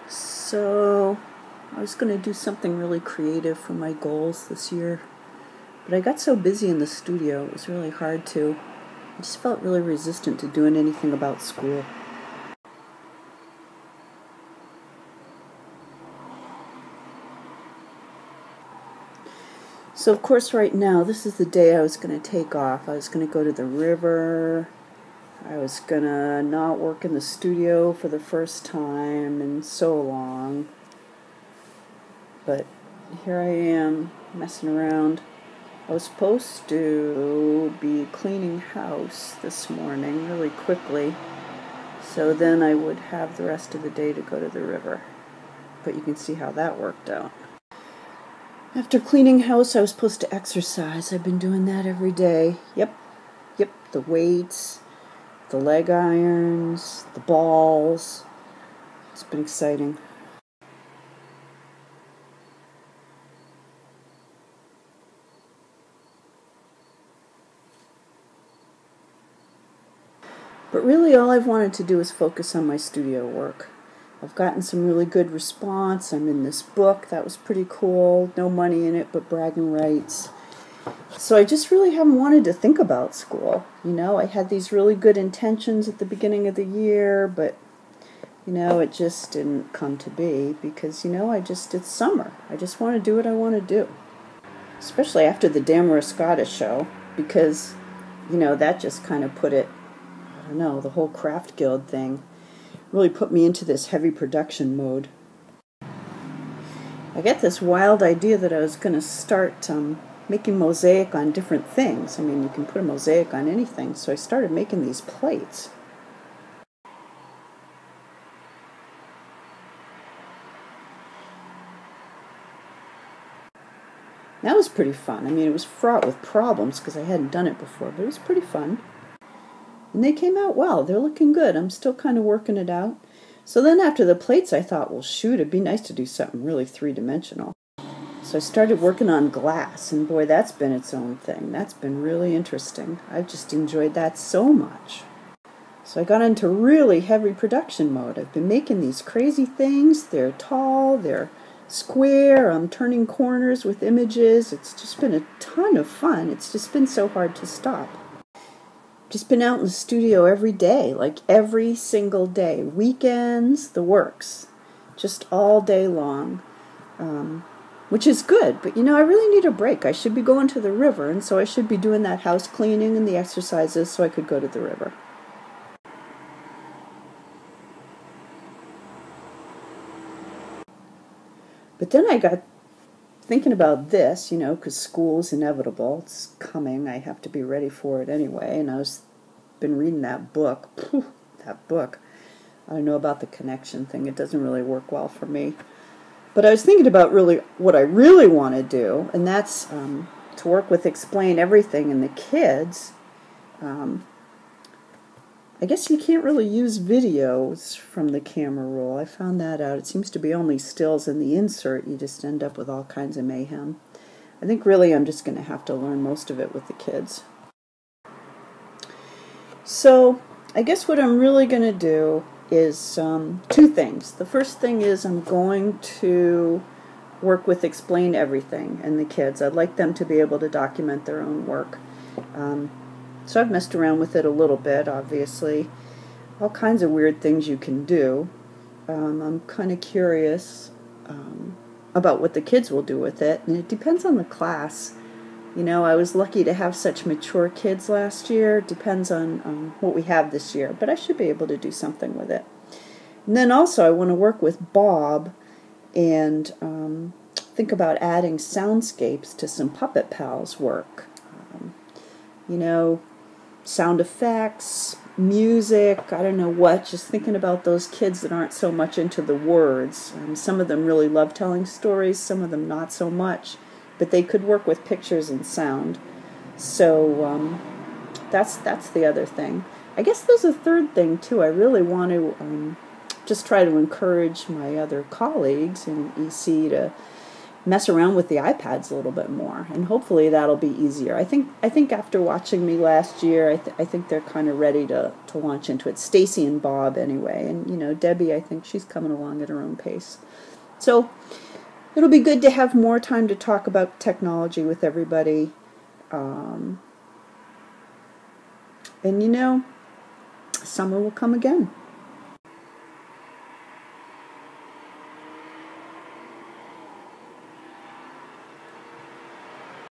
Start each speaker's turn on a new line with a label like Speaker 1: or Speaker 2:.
Speaker 1: So I was going to do something really creative for my goals this year, but I got so busy in the studio it was really hard to. I just felt really resistant to doing anything about school. So of course right now this is the day I was going to take off. I was going to go to the river. I was going to not work in the studio for the first time in so long. But here I am messing around. I was supposed to be cleaning house this morning really quickly, so then I would have the rest of the day to go to the river. But you can see how that worked out. After cleaning house, I was supposed to exercise. I've been doing that every day. Yep, the weights, the leg irons, the balls. It's been exciting. But really all I've wanted to do is focus on my studio work. I've gotten some really good response. I'm in this book. That was pretty cool. No money in it, but bragging rights. So I just really haven't wanted to think about school. I had these really good intentions at the beginning of the year, but, it just didn't come to be because, it's summer. I just want to do what I want to do. Especially after the Damariscotta show, because, that just kind of put it, I don't know, the whole craft guild thing really put me into this heavy production mode. I got this wild idea that I was going to start making mosaic on different things. I mean, you can put a mosaic on anything, so I started making these plates. That was pretty fun. I mean, it was fraught with problems because I hadn't done it before, but it was pretty fun. And they came out well. They're looking good. I'm still kind of working it out. So then after the plates, I thought, well, shoot, it'd be nice to do something really three-dimensional. So I started working on glass, and boy, that's been its own thing. That's been really interesting. I've just enjoyed that so much. So I got into really heavy production mode. I've been making these crazy things. They're tall, they're square, I'm turning corners with images. It's just been a ton of fun. It's just been so hard to stop. Just been out in the studio every day, like every single day. Weekends, the works. Just all day long. Which is good, but I really need a break. I should be going to the river, and so I should be doing that house cleaning and the exercises so I could go to the river. But then I got thinking about this, because school's inevitable. It's coming. I have to be ready for it anyway. And been reading that book. That book. I don't know about the connection thing. It doesn't really work well for me. But I was thinking about really what I really want to do, and that's to work with Explain Everything and the kids. I guess you can't really use videos from the camera roll. I found that out. It seems to be only stills in the insert. You just end up with all kinds of mayhem. I think really I'm just going to have to learn most of it with the kids. So I guess what I'm really going to do is two things. The first thing is I'm going to work with Explain Everything and the kids. I'd like them to be able to document their own work. So I've messed around with it a little bit, obviously. All kinds of weird things you can do. I'm kind of curious about what the kids will do with it, and it depends on the class. I was lucky to have such mature kids last year. It depends on what we have this year, but I should be able to do something with it. And then also I want to work with Bob and think about adding soundscapes to some Puppet Pals work. Sound effects, music, I don't know what, just thinking about those kids that aren't so much into the words. Some of them really love telling stories, some of them not so much, but they could work with pictures and sound. So that's the other thing. I guess there's a third thing too. I really want to just try to encourage my other colleagues in EC to mess around with the iPads a little bit more, and hopefully that'll be easier. I think after watching me last year, I think they're kind of ready to launch into it. Stacy and Bob anyway, and Debbie, I think she's coming along at her own pace. So it'll be good to have more time to talk about technology with everybody. And summer will come again.